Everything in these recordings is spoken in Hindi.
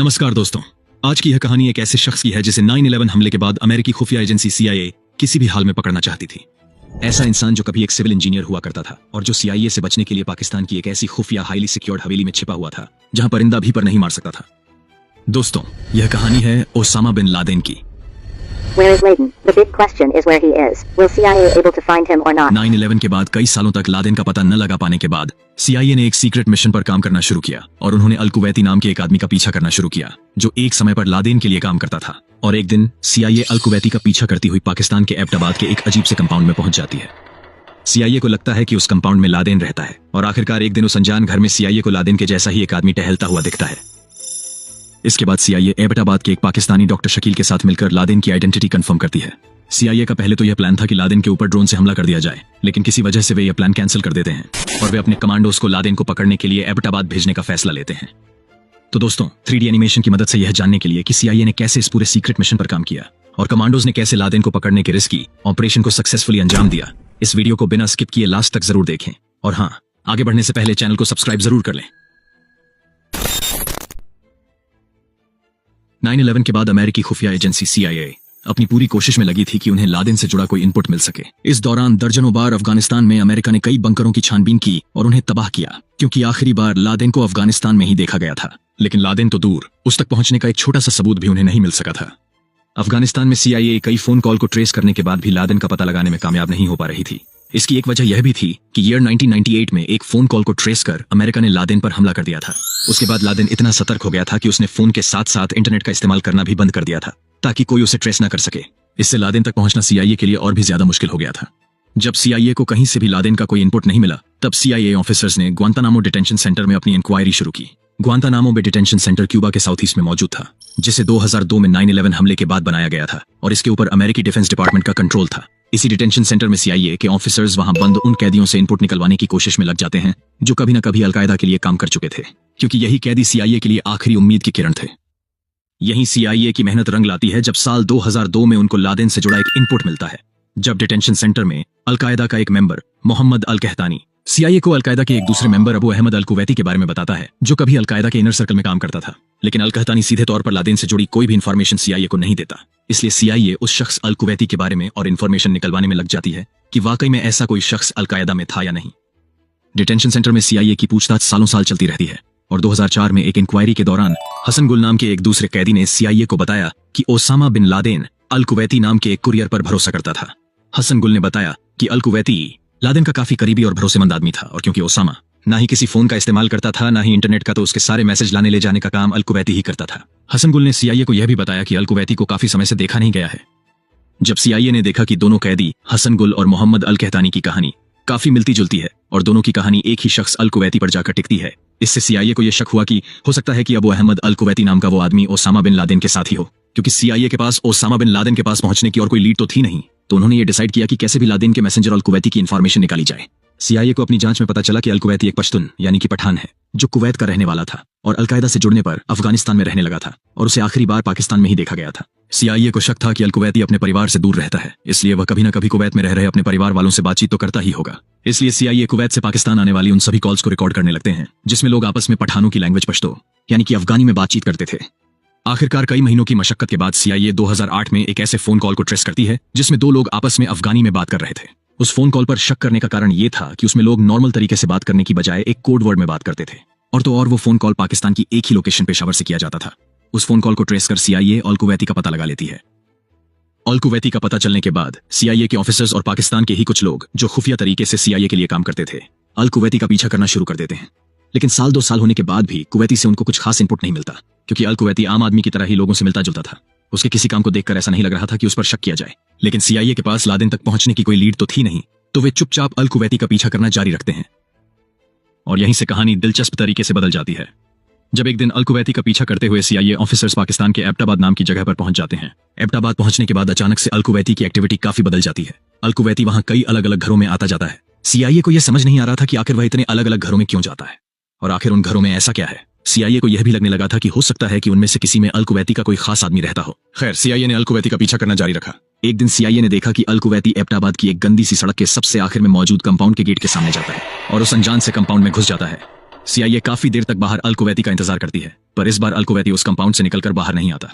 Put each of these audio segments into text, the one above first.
नमस्कार दोस्तों, आज की यह कहानी एक ऐसे शख्स की है जिसे 9/11 हमले के बाद अमेरिकी खुफिया एजेंसी CIA किसी भी हाल में पकड़ना चाहती थी। ऐसा इंसान जो कभी एक सिविल इंजीनियर हुआ करता था और जो CIA से बचने के लिए पाकिस्तान की एक ऐसी खुफिया हाईली सिक्योर्ड हवेली में छिपा हुआ था जहां परिंदा भी पर नहीं मार सकता था। दोस्तों, यह कहानी है ओसामा बिन लादेन की। Where is Laden? The big question is where he is. Will CIA able to find him or not? 9/11 के बाद कई सालों तक लादेन का पता न लगा पाने के बाद CIA ने एक सीक्रेट मिशन पर काम करना शुरू किया और उन्होंने अल कुवैती नाम के एक आदमी का पीछा करना शुरू किया जो एक समय पर लादेन के लिए काम करता था। और एक दिन CIA अल कुवैती का पीछा करती हुई पाकिस्तान के एबटाबाद के एक अजीब से कंपाउंड में पहुंच जाती है। CIA को लगता है कि उस कंपाउंड में लादेन रहता है और आखिरकार एक दिन उस अनजान घर में CIA को लादेन के जैसा ही एक आदमी टहलता हुआ दिखता है। इसके बाद CIA एबटाबाद के एक पाकिस्तानी डॉक्टर शकील के साथ मिलकर लादेन की आइडेंटिटी कंफर्म करती है। CIA का पहले तो यह प्लान था कि लादेन के ऊपर ड्रोन से हमला कर दिया जाए, लेकिन किसी वजह से वे यह प्लान कैंसिल कर देते हैं और वे अपने कमांडोज को लादेन को पकड़ने के लिए एबटाबाद भेजने का फैसला लेते हैं। तो दोस्तों, 3D एनिमेशन की मदद से यह जानने के लिए कि CIA ने कैसे इस पूरे सीक्रेट मिशन पर काम किया और कमांडोज ने कैसे लादेन को पकड़ने के रिस्की ऑपरेशन को सक्सेसफुली अंजाम दिया, इस वीडियो को बिना स्किप किए लास्ट तक जरूर देखें। और हाँ, आगे बढ़ने से पहले चैनल को सब्सक्राइब जरूर कर लें। 9/11 के बाद अमेरिकी खुफिया एजेंसी CIA अपनी पूरी कोशिश में लगी थी कि उन्हें लादेन से जुड़ा कोई इनपुट मिल सके। इस दौरान दर्जनों बार अफगानिस्तान में अमेरिका ने कई बंकरों की छानबीन की और उन्हें तबाह किया, क्योंकि आखिरी बार लादेन को अफगानिस्तान में ही देखा गया था। लेकिन लादेन तो दूर, उस तक पहुंचने का एक छोटा सा सबूत भी उन्हें नहीं मिल सका था। अफगानिस्तान में CIA कई फोन कॉल को ट्रेस करने के बाद भी लादेन का पता लगाने में कामयाब नहीं हो पा रही थी। इसकी एक वजह यह भी थी कि ईयर 1998 में एक फोन कॉल को ट्रेस कर अमेरिका ने लादेन पर हमला कर दिया था। उसके बाद लादेन इतना सतर्क हो गया था कि उसने फोन के साथ साथ इंटरनेट का इस्तेमाल करना भी बंद कर दिया था ताकि कोई उसे ट्रेस न कर सके। इससे लादेन तक पहुंचना CIA के लिए और भी ज्यादा मुश्किल हो गया था। जब CIA को कहीं से भी लादेन का कोई इनपुट नहीं मिला, तब CIA ऑफिसर्स ने ग्वांतानामो डिटेंशन सेंटर में अपनी इंक्वायरी शुरू की। ग्वांतानामो बे डिटेंशन सेंटर क्यूबा के साउथ ईस्ट में मौजूद था, जिसे 2002 में 9/11 हमले के बाद बनाया गया था और इसके ऊपर अमेरिकी डिफेंस डिपार्टमेंट का कंट्रोल था। इसी डिटेंशन सेंटर में CIA के ऑफिसर्स वहां बंद उन कैदियों से इनपुट निकलवाने की कोशिश में लग जाते हैं जो कभी न कभी अलकायदा के लिए काम कर चुके थे, क्योंकि यही कैदी CIA के लिए आखिरी उम्मीद की किरण थे। यहीं CIA की मेहनत रंग लाती है जब साल 2002 में उनको लादेन से जुड़ा एक इनपुट मिलता है। जब डिटेंशन सेंटर में अलकायदा का एक मेंबर मोहम्मद अल कहतानी CIA को अलकायदा के एक दूसरे मेंबर अबू अहमद अल कुवैती के बारे में बताता है, जो कभी अलकायदा के इनर सर्कल में काम करता था। लेकिन अल कहतानी सीधे तौर पर लादेन से जुड़ी कोई भी इंफॉर्मेशन CIA को नहीं देता, इसलिए CIA उस शख्स अल कुवैती के बारे में और इंफॉर्मेशन निकलवाने में लग जाती है कि वाकई में ऐसा कोई शख्स अलकायदा में था या नहीं। डिटेंशन सेंटर में CIA की पूछताछ सालों साल चलती रहती है और 2004 में एक इंक्वायरी के दौरान हसन गुल नाम के एक दूसरे कैदी ने CIA को बताया कि ओसामा बिन लादेन अल कुवैती नाम के एक कुरियर पर भरोसा करता था। हसन गुल ने बताया कि अल कुवैती लादेन का काफी करीबी और भरोसेमंद आदमी था, और क्योंकि ओसामा ना ही किसी फोन का इस्तेमाल करता था ना ही इंटरनेट का, तो उसके सारे मैसेज लाने ले जाने का काम अल कुवैती ही करता था। हसन गुल ने CIA को यह भी बताया कि अल कुवैती को काफी समय से देखा नहीं गया है। जब CIA ने देखा कि दोनों कैदी हसन गुल और मोहम्मद अल कहतानी की कहानी काफी मिलती जुलती है और दोनों की कहानी एक ही शख्स अल कुवैती पर जाकर टिकती है, इससे CIA को यह शक हुआ कि हो सकता है कि अबू अहमद अल कुवैती नाम का वो आदमी ओसामा बिन लादेन के साथ ही हो। क्योंकि CIA के पास ओसामा बिन लादेन के पास पहुंचने की और कोई लीड तो थी नहीं, तो उन्होंने ये डिसाइड किया कि कैसे भी लादेन के मैसेंजर अल कुवैती की इंफॉर्मेशन निकाली जाए। CIA को अपनी जांच में पता चला कि अल कुवैती एक पश्तून यानी कि पठान है जो कुवैत का रहने वाला था और अलकायदा से जुड़ने पर अफगानिस्तान में रहने लगा था और उसे आखिरी बार पाकिस्तान में ही देखा गया था। CIA को शक था कि अल कुवैती अपने परिवार से दूर रहता है, इसलिए वह कभी न कभी कुवैत में रह रहे अपने परिवार वालों से बातचीत तो करता ही होगा। इसलिए CIA कुवैत से पाकिस्तान आने वाली उन सभी कॉल्स को रिकॉर्ड करने लगते हैं जिसमें लोग आपस में पठानों की लैंग्वेज पश्तो यानी कि अफगानी में बातचीत करते थे। आखिरकार कई महीनों की मशक्कत के बाद CIA 2008 में एक ऐसे फोन कॉल को ट्रेस करती है जिसमें दो लोग आपस में अफगानी में बात कर रहे थे। उस फोन कॉल पर शक करने का कारण यह था कि उसमें लोग नॉर्मल तरीके से बात करने की बजाय एक कोड वर्ड में बात करते थे, और तो और वो फोन कॉल पाकिस्तान की एक ही लोकेशन पेशावर से किया जाता था। उस फोन कॉल को ट्रेस कर CIA अल कुवैती का पता लगा लेती है। अल कुवैती का पता चलने के बाद CIA के ऑफिसर्स और पाकिस्तान के ही कुछ लोग जो खुफिया तरीके से CIA के लिए काम करते थे अल कुवैती का पीछा करना शुरू कर देते हैं। लेकिन साल 2 साल होने के बाद भी कुवैती से उनको कुछ खास इनपुट नहीं मिलता, क्योंकि अल कुवैती आम आदमी की तरह ही लोगों से मिलता जुलता था। उसके किसी काम को देखकर ऐसा नहीं लग रहा था कि उस पर शक किया जाए। लेकिन CIA के पास लादेन तक पहुंचने की कोई लीड तो थी नहीं, तो वे चुपचाप अल कुवैती का पीछा करना जारी रखते हैं। और यहीं से कहानी दिलचस्प तरीके से बदल जाती है जब एक दिन अल कुवैती का पीछा करते हुए CIA ऑफिसर्स पाकिस्तान के एबटाबाद नाम की जगह पर पहुंच जाते हैं। एबटाबाद पहुंचने के बाद अचानक से अल कुवैती की एक्टिविटी काफी बदल जाती है। अल कुवैती वहां कई अलग अलग घरों में आता जाता है। CIA को यह समझ नहीं आ रहा था कि आखिर वह इतने अलग अलग घरों में क्यों जाता है और आखिर उन घरों में ऐसा क्या है। CIA को यह भी लगने लगा था कि हो सकता है कि उनमें से किसी में अल कुवैती का कोई खास आदमी रहता हो। खैर, CIA ने अल कुवैती का पीछा करना जारी रखा। एक दिन CIA ने देखा कि अल कुवैती एबटाबाद की एक गंदी सी सड़क के सबसे आखिर में मौजूद कंपाउंड के गेट के सामने जाता है और उस अनजान से कंपाउंड में घुस जाता है। CIA काफी देर तक बाहर अल कुवैती का इंतजार करती है, पर इस बार अल कुवैती उस कंपाउंड से निकलकर बाहर नहीं आता।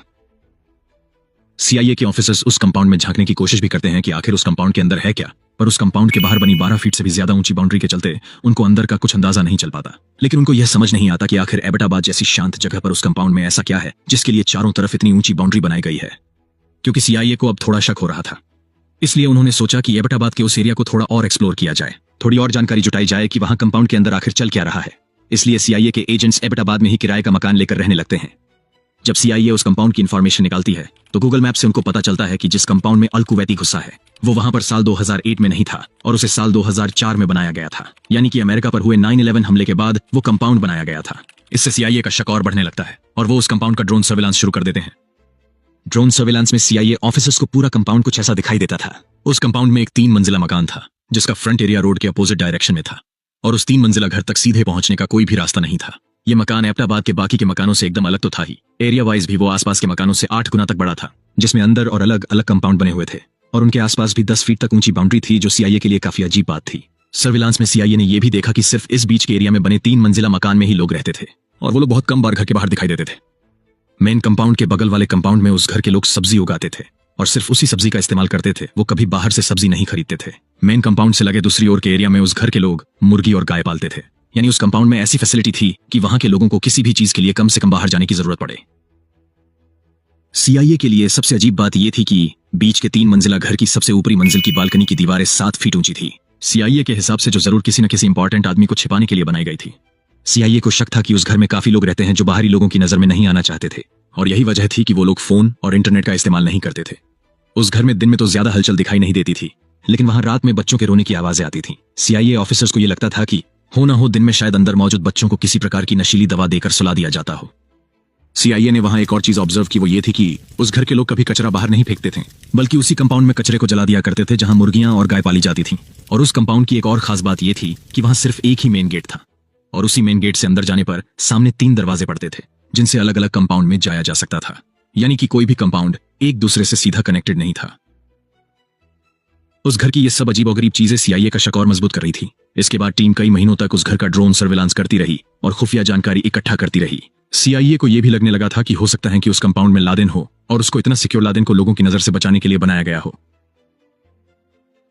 सीआईए के ऑफिसर्स उस कंपाउंड में झांकने की कोशिश भी करते हैं कि आखिर उस कंपाउंड के अंदर है क्या, पर उस कंपाउंड के बाहर बनी 12 फीट से भी ज्यादा ऊंची बाउंड्री के चलते उनको अंदर का कुछ अंदाजा नहीं चल पाता। लेकिन उनको यह समझ नहीं आता कि आखिर एबटाबाद जैसी शांत जगह पर उस कंपाउंड में ऐसा क्या है जिसके लिए चारों तरफ इतनी ऊंची बाउंड्री बनाई गई है। क्योंकि सीआईए को अब थोड़ा शक हो रहा था, इसलिए उन्होंने सोचा कि एबटाबाद के उस एरिया को थोड़ा और एक्सप्लोर किया जाए, थोड़ी और जानकारी जुटाई जाए कि वहां कंपाउंड के अंदर आखिर चल क्या रहा है। इसलिए सीआईए के एजेंट्स एबटाबाद में ही किराए का मकान लेकर रहने लगते हैं। जब सीआईए उस कंपाउंड की इंफॉर्मेशन निकालती है तो गूगल मैप से उनको पता चलता है कि जिस कंपाउंड में अल कुवैती घुसा है वो वहां पर साल 2008 में नहीं था और उसे साल 2004 में बनाया गया था, यानी कि अमेरिका पर हुए 9/11 हमले के बाद वो कंपाउंड बनाया गया था। इससे सीआईए का शक और बढ़ने लगता है और वो उस कंपाउंड का ड्रोन सर्विलांस शुरू कर देते हैं। ड्रोन सर्विलांस में सीआईए ऑफिसर्स को पूरा कंपाउंड कुछ ऐसा दिखाई देता था। उस कंपाउंड में एक 3 मंजिला मकान था जिसका फ्रंट एरिया रोड के अपोजिट डायरेक्शन में था और उस 3 मंजिला घर तक सीधे पहुंचने का कोई भी रास्ता नहीं था। ये मकान एबटाबाद के बाकी के मकानों से एकदम अलग तो था ही, एरिया वाइज भी वो आसपास के मकानों से 8 गुना तक बड़ा था, जिसमें अंदर और अलग अलग कंपाउंड बने हुए थे और उनके आसपास भी 10 फीट तक ऊंची बाउंड्री थी, जो सीआईए के लिए काफी अजीब बात थी। सर्विलांस में सीआईए ने यह भी देखा कि सिर्फ इस बीच के एरिया में बने 3 मंजिला मकान में ही लोग रहते थे और वो लोग बहुत कम बार घर के बाहर दिखाई देते थे। मेन कंपाउंड के बगल वाले कंपाउंड में उस घर के लोग सब्जी उगाते थे और सिर्फ उसी सब्जी का इस्तेमाल करते थे, वो कभी बाहर से सब्जी नहीं खरीदते थे। मेन कंपाउंड से लगे दूसरी ओर के एरिया में उस घर के लोग मुर्गी और गाय पालते थे, यानी उस कंपाउंड में ऐसी फैसिलिटी थी कि वहां के लोगों को किसी भी चीज के लिए कम से कम बाहर जाने की जरूरत पड़े। सीआईए के लिए सबसे अजीब बात यह थी कि बीच के 3 मंजिला घर की सबसे ऊपरी मंजिल की बालकनी की दीवारें 7 फीट ऊंची थी। सीआईए के हिसाब से जो जरूर किसी न किसी इंपॉर्टेंट आदमी को छिपाने के लिए बनाई गई थी। सीआईए को शक था कि उस घर में काफी लोग रहते हैं जो बाहरी लोगों की नजर में नहीं आना चाहते थे और यही वजह थी कि वो लोग फोन और इंटरनेट का इस्तेमाल नहीं करते थे। उस घर में दिन में तो ज्यादा हलचल दिखाई नहीं देती थी, लेकिन वहां रात में बच्चों के रोने की आवाजें आती थी। सीआईए ऑफिसर्स को यह लगता था कि हो ना हो दिन में शायद अंदर मौजूद बच्चों को किसी प्रकार की नशीली दवा देकर सुला दिया जाता हो। सीआईए ने वहां एक और चीज ऑब्जर्व की, वो ये थी कि उस घर के लोग कभी कचरा बाहर नहीं फेंकते थे, बल्कि उसी कंपाउंड में कचरे को जला दिया करते थे जहां मुर्गियां और गाय पाली जाती थीं। और उस कंपाउंड की एक और खास बात यह थी कि वहां सिर्फ एक ही मेन गेट था और उसी मेन गेट से अंदर जाने पर सामने 3 दरवाजे पड़ते थे जिनसे अलग अलग कंपाउंड में जाया जा सकता था, यानी कि कोई भी कंपाउंड एक दूसरे से सीधा कनेक्टेड नहीं था। उस घर की ये सब अजीबोगरीब चीजें सीआईए का शक और मजबूत कर रही थी। इसके बाद टीम कई महीनों तक उस घर का ड्रोन सर्विलांस करती रही और खुफिया जानकारी इकट्ठा करती रही। सीआईए को यह भी लगने लगा था कि हो सकता है कि उस कंपाउंड में लादेन हो और उसको इतना सिक्योर लादेन को लोगों की नजर से बचाने के लिए बनाया गया हो।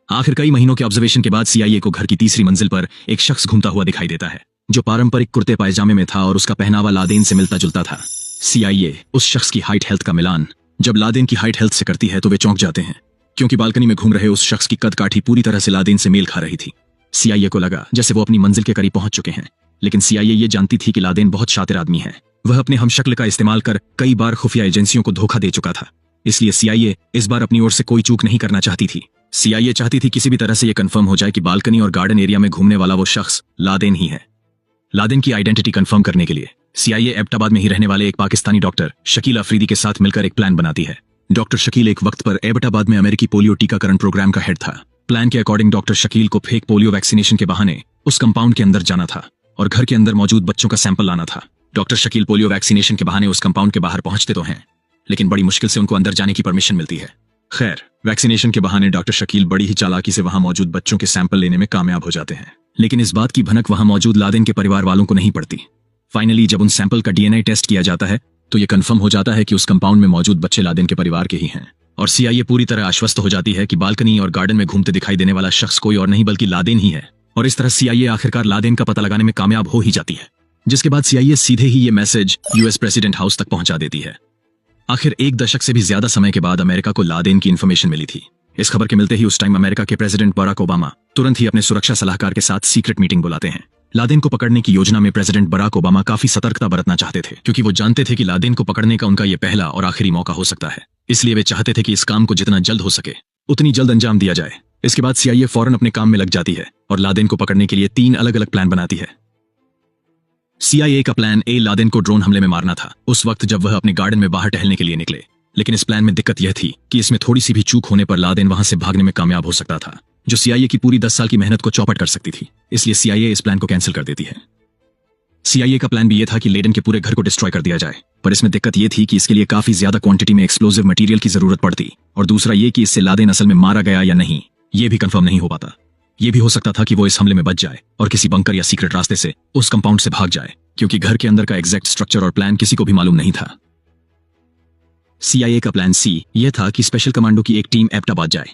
आखिर कई महीनों के ऑब्जर्वेशन के बाद सीआईए को घर की तीसरी मंजिल पर एक शख्स घूमता हुआ दिखाई देता है जो पारंपरिक कुर्ते पायजामे में था और उसका पहनावा लादेन से मिलता जुलता था। सीआईए उस शख्स की हाइट हेल्थ का मिलान जब लादेन की हाइट हेल्थ से करती है तो वे चौंक जाते हैं, क्योंकि बालकनी में घूम रहे उस शख्स की कद काठी पूरी तरह से लादेन से मेल खा रही थी। सीआईए को लगा जैसे वो अपनी मंजिल के करीब पहुंच चुके हैं, लेकिन सीआईए ये जानती थी कि लादेन बहुत शातिर आदमी है। वह अपने हमशक्ल का इस्तेमाल कर कई बार खुफिया एजेंसियों को धोखा दे चुका था, इसलिए सीआईए इस बार अपनी ओर से कोई चूक नहीं करना चाहती थी। सीआईए चाहती थी किसी भी तरह से यह कंफर्म हो जाए कि बालकनी और गार्डन एरिया में घूमने वाला वो शख्स लादेन ही है। लादेन की आइडेंटिटी कंफर्म करने के लिए सीआईए एबटाबाद में ही रहने वाले एक पाकिस्तानी डॉक्टर शकील अफरीदी के साथ मिलकर एक प्लान बनाती है। डॉक्टर शकील एक वक्त पर एबटाबाद में अमेरिकी पोलियो टीकाकरण प्रोग्राम का हेड था। प्लान के अकॉर्डिंग डॉक्टर शकील को फेक पोलियो वैक्सीनेशन के बहाने उस कंपाउंड के अंदर जाना था और घर के अंदर मौजूद बच्चों का सैंपल लाना था। डॉक्टर शकील पोलियो वैक्सीनेशन के बहाने उस कंपाउंड के बाहर पहुंचते तो हैं, लेकिन बड़ी मुश्किल से उनको अंदर जाने की परमिशन मिलती है। खैर, वैक्सीनेशन के बहाने डॉक्टर शकील बड़ी ही चालाकी से वहां मौजूद बच्चों के सैंपल लेने में कामयाब हो जाते हैं, लेकिन इस बात की भनक वहां मौजूद लादेन के परिवार वालों को नहीं पड़ती। फाइनली जब उन सैंपल का डीएनए टेस्ट किया जाता है तो यह कंफर्म हो जाता है कि उस कंपाउंड में मौजूद बच्चे लादेन के परिवार के ही हैं और सीआईए पूरी तरह आश्वस्त हो जाती है कि बालकनी और गार्डन में घूमते दिखाई देने वाला शख्स कोई और नहीं बल्कि लादेन ही है। और इस तरह सीआईए आखिरकार लादेन का पता लगाने में कामयाब हो ही जाती है, जिसके बाद सीआईए सीधे ही ये मैसेज यूएस प्रेसिडेंट हाउस तक पहुंचा देती है। आखिर 1 दशक से भी ज्यादा समय के बाद अमेरिका को लादेन की इन्फॉर्मेशन मिली थी। इस खबर के मिलते ही उस टाइम अमेरिका के प्रेसिडेंट बराक ओबामा तुरंत ही अपने सुरक्षा सलाहकार के साथ सीक्रेट मीटिंग बुलाते हैं। लादेन को पकड़ने की योजना में प्रेसिडेंट बराक ओबामा काफी सतर्कता बरतना चाहते थे, क्योंकि वो जानते थे कि लादेन को पकड़ने का उनका ये पहला और आखिरी मौका हो सकता है। इसलिए वे चाहते थे कि इस काम को जितना जल्द हो सके उतनी जल्द अंजाम दिया जाए। इसके बाद सीआईए फौरन अपने काम में लग जाती है और लादेन को पकड़ने के लिए 3 अलग अलग प्लान बनाती है। सीआईए का प्लान ए लादेन को ड्रोन हमले में मारना था उस वक्त जब वह अपने गार्डन में बाहर टहलने के लिए निकले, लेकिन इस प्लान में दिक्कत यह थी कि इसमें थोड़ी सी भी चूक होने पर लादेन वहां से भागने में कामयाब हो सकता था, जो सीआईए की पूरी 10 साल की मेहनत को चौपट कर सकती थी। इसलिए सीआईए इस प्लान को कैंसिल कर देती है। सीआईए का प्लान भी यह था कि लेडेन के पूरे घर को डिस्ट्रॉय कर दिया जाए, पर इसमें दिक्कत यह थी कि इसके लिए काफी ज्यादा क्वांटिटी में एक्सप्लोजिव मटेरियल की जरूरत पड़ती और दूसरा ये कि इससे लादेन असल में मारा गया या नहीं ये भी कंफर्म नहीं हो पाता। यह भी हो सकता था कि वो इस हमले में बच जाए और किसी बंकर या सीक्रेट रास्ते से उस कंपाउंड से भाग जाए। क्योंकि घर के अंदर का एग्जैक्ट स्ट्रक्चर और प्लान किसी को भी मालूम नहीं था। CIA का प्लान सी यह था कि स्पेशल कमांडो की एक टीम एबटाबाद जाए।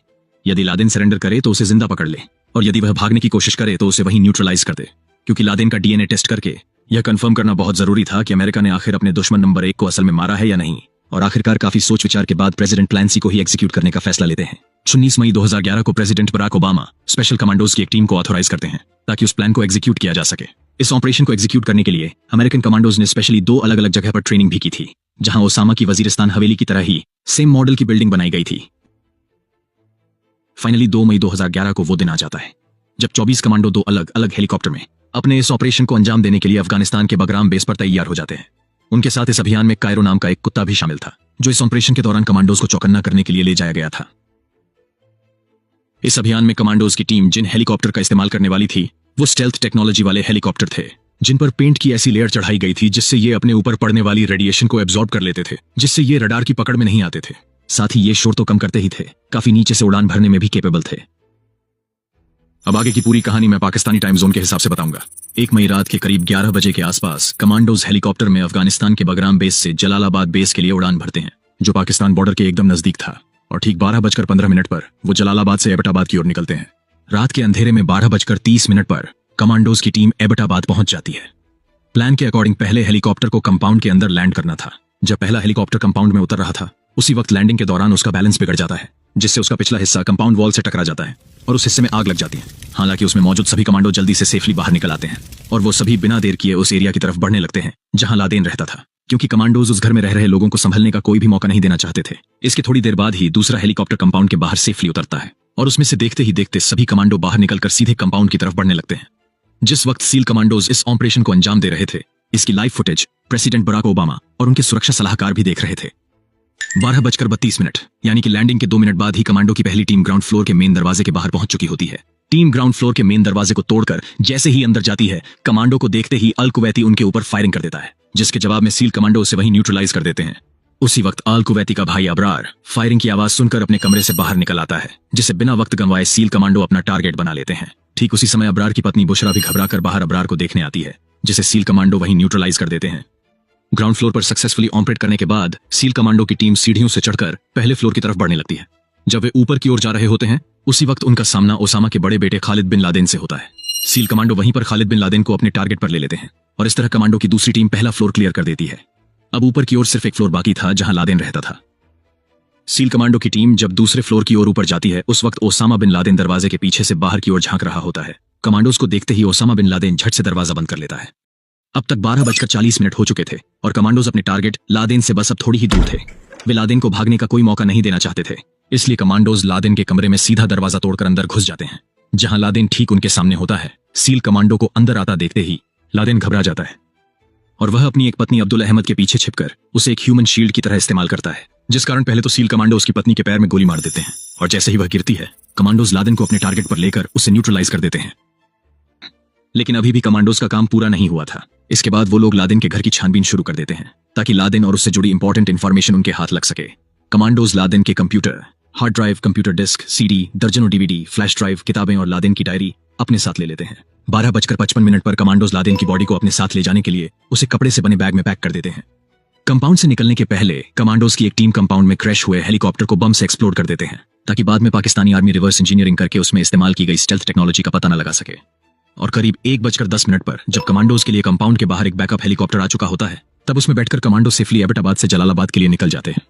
यदि लादेन सरेंडर करे तो उसे जिंदा पकड़ ले, और यदि वह भागने की कोशिश करे तो उसे वहीं न्यूट्रलाइज कर दे। क्योंकि लादेन का DNA टेस्ट करके यह कंफर्म करना बहुत जरूरी था कि अमेरिका ने आखिर अपने दुश्मन नंबर 1 को असल में मारा है या नहीं। और आखिरकार काफी सोच विचार के बाद प्रेसिडेंट प्लान सी को ही एग्जीक्यूट करने का फैसला लेते हैं। 19 मई 2011 को president Barack Obama special commandos की एक टीम को ऑथोराइज करते हैं ताकि उस प्लान को एग्जीक्यूट किया जा सके। इस ऑपरेशन को एग्जीक्यूट करने के लिए अमेरिकन कमांडोज ने स्पेशली 2 अलग अलग जगह पर ट्रेनिंग भी की थी, जहां ओसामा की वजीरिस्तान हवेली की तरह ही सेम मॉडल की बिल्डिंग बनाई गई थी। फाइनली 2 मई 2011 को वो दिन आ जाता है जब 24 कमांडो 2 अलग अलग हेलीकॉप्टर में अपने इस ऑपरेशन को अंजाम देने के लिए अफगानिस्तान के बगराम बेस पर तैयार हो जाते हैं। उनके साथ इस अभियान में कायरो नाम का एक कुत्ता भी शामिल था, जो इस ऑपरेशन के दौरान कमांडोज को चौकन्ना करने के लिए ले जाया गया था। इस अभियान में कमांडोज की टीम जिन हेलीकॉप्टर का इस्तेमाल करने वाली थी वो स्टेल्थ टेक्नोलॉजी वाले हेलीकॉप्टर थे, जिन पर पेंट की ऐसी लेयर चढ़ाई गई थी जिससे ये अपने ऊपर पड़ने वाली रेडिएशन को एब्जॉर्ब कर लेते थे, जिससे ये रडार की पकड़ में नहीं आते थे। साथ ही ये शोर तो कम करते ही थे, काफी नीचे से उड़ान भरने में भी कैपेबल थे। अब आगे की पूरी कहानी मैं पाकिस्तानी टाइम जोन के हिसाब से बताऊंगा। 1 मई रात के करीब 11 बजे के आसपास कमांडोज हेलीकॉप्टर में अफगानिस्तान के बगराम बेस से जलालाबाद बेस के लिए उड़ान भरते हैं, जो पाकिस्तान बॉर्डर के एकदम नजदीक था। और ठीक 12:15 पर वो जलालाबाद से एबटाबाद की ओर निकलते हैं। रात के अंधेरे में 12:30 पर कमांडोज की टीम एबटाबाद पहुंच जाती है। प्लान के अकॉर्डिंग पहले हेलीकॉप्टर को कंपाउंड के अंदर लैंड करना था। जब पहला हेलीकॉप्टर कंपाउंड में उतर रहा था, उसी वक्त लैंडिंग के दौरान उसका बैलेंस बिगड़ जाता है, जिससे उसका पिछला हिस्सा कंपाउंड वॉल से टकरा जाता है और उस हिस्से में आग लग जाती है। हालांकि उसमें मौजूद सभी कमांडो जल्दी से सेफली बाहर निकल आते हैं और वो सभी बिना देर किए उस एरिया की तरफ बढ़ने लगते हैं जहां लादेन रहता था, क्योंकि कमांडोज उस घर में रह रहे लोगों को संभलने का कोई भी मौका नहीं देना चाहते थे। इसके थोड़ी देर बाद ही दूसरा हेलीकॉप्टर कंपाउंड के बाहर सेफली उतरता है और उसमें से देखते ही देखते सभी कमांडो बाहर निकलकर सीधे कंपाउंड की तरफ बढ़ने लगते हैं। जिस वक्त सील कमांडोज इस ऑपरेशन को अंजाम दे रहे थे, इसकी live footage president Barack Obama और उनके सुरक्षा सलाहकार भी देख रहे थे। 12:32 यानी कि लैंडिंग के 2 मिनट बाद ही कमांडो की पहली टीम ग्राउंड फ्लोर के मेन दरवाजे के बाहर पहुंच चुकी होती है। टीम ग्राउंड फ्लोर के मेन दरवाजे को तोड़कर जैसे ही अंदर जाती है, कमांडो को देखते ही अल कुवैती उनके ऊपर फायरिंग कर देता है, जिसके जवाब में सील कमांडो उसे वहीं न्यूट्रलाइज कर देते हैं। उसी वक्त अल कुवैती का भाई अबरार फायरिंग की आवाज सुनकर अपने कमरे से बाहर निकल आता है, जिसे बिना वक्त गंवाए सील कमांडो अपना टारगेट बना लेते हैं। ठीक उसी समय अबरार की पत्नी बुशरा भी घबराकर बाहर अबरार को देखने आती है, जिसे सील कमांडो वहीं न्यूट्रलाइज कर देते हैं। ग्राउंड फ्लोर पर सक्सेसफुली ऑपरेट करने के बाद सील कमांडो की टीम सीढ़ियों से चढ़कर पहले फ्लोर की तरफ बढ़ने लगती है। जब वे ऊपर की ओर जा रहे होते हैं, उसी वक्त उनका सामना ओसामा के बड़े बेटे खालिद बिन लादेन से होता है। सील कमांडो वहीं पर खालिद बिन लादेन को अपने टारगेट पर ले लेते हैं और इस तरह कमांडो की दूसरी टीम पहला फ्लोर क्लियर कर देती है। अब ऊपर की ओर सिर्फ एक फ्लोर बाकी था जहां लादेन रहता था। सील कमांडो की टीम जब दूसरे फ्लोर की ओर ऊपर जाती है, उस वक्त ओसामा बिन लादेन दरवाजे के पीछे से बाहर की ओर झांक रहा होता है। कमांडोज को देखते ही ओसामा बिन लादेन झट से दरवाजा बंद कर लेता है। अब तक 12:40 हो चुके थे और कमांडोज अपने टारगेट लादेन से बस अब थोड़ी ही दूर थे। वे लादेन को भागने का कोई मौका नहीं देना चाहते थे, इसलिए कमांडोज लादेन के कमरे में सीधा दरवाजा तोड़कर अंदर घुस जाते हैं, जहां लादेन ठीक उनके सामने होता है। सील कमांडो को अंदर आता देखते ही लादेन घबरा जाता है और वह अपनी एक पत्नी अब्दुल अहमद के पीछे छिपकर उसे एक ह्यूमन शील्ड की तरह इस्तेमाल करता है, जिस कारण पहले तो सील कमांडो उसकी पत्नी के पैर में गोली मार देते हैं और जैसे ही वह गिरती है, कमांडोज लादेन को अपने टारगेट पर लेकर उसे न्यूट्रलाइज कर देते हैं। लेकिन अभी भी कमांडोज का काम पूरा नहीं हुआ था। इसके बाद वो लोग लादेन के घर की छानबीन शुरू कर देते हैं ताकि लादेन और उससे जुड़ी इंपॉर्टेंट इंफॉर्मेशन उनके हाथ लग सके। कमांडोज लादेन के computer, hard drive, computer disk, CD, दर्जनों DVD, फ्लैश ड्राइव, किताबें और लादेन की डायरी अपने साथ ले लेते हैं। 12:55 पर कमांडोज लादेन की बॉडी को अपने साथ ले जाने के लिए उसे कपड़े से बने बैग में पैक कर देते हैं। कंपाउंड से निकलने के पहले कमांडोज की एक टीम कंपाउंड में क्रैश हुए हेलीकॉप्टर को बम से एक्सप्लोड कर देते हैं ताकि बाद में पाकिस्तानी आर्मी रिवर्स इंजीनियरिंग करके उसमें इस्तेमाल की गई स्टेल्थ टेक्नोलॉजी का पता न लगा सके। और करीब 1:10 पर जब कमांडोज के लिए कंपाउंड के बाहर एक बैकअप हेलीकॉप्टर आ चुका होता है, तब उसमें बैठकर कमांडो सेफली एबटाबाद से जलालाबाद के लिए निकल जाते हैं।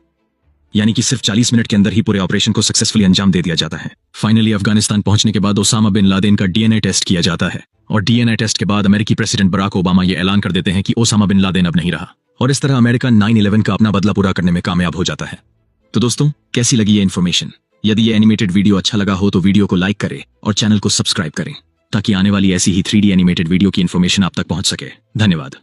यानी कि सिर्फ 40 मिनट के अंदर ही पूरे ऑपरेशन को सक्सेसफुली अंजाम दे दिया जाता है। फाइनली अफगानिस्तान पहुंचने के बाद ओसामा बिन लादेन का DNA टेस्ट किया जाता है और DNA टेस्ट के बाद अमेरिकी प्रेसिडेंट बराक ओबामा ये ऐलान कर देते हैं कि ओसामा बिन लादेन अब नहीं रहा और इस तरह अमेरिका 9/11 का अपना बदला पूरा करने में कामयाब हो जाता है। तो दोस्तों, कैसी लगी ये इन्फॉर्मेशन? यदि ये एनिमेटेड वीडियो अच्छा लगा हो तो वीडियो को लाइक करें और चैनल को सब्सक्राइब करें ताकि आने वाली ऐसी ही 3D एनिमेटेड वीडियो की इन्फॉर्मेशन आप तक पहुंच सके। धन्यवाद।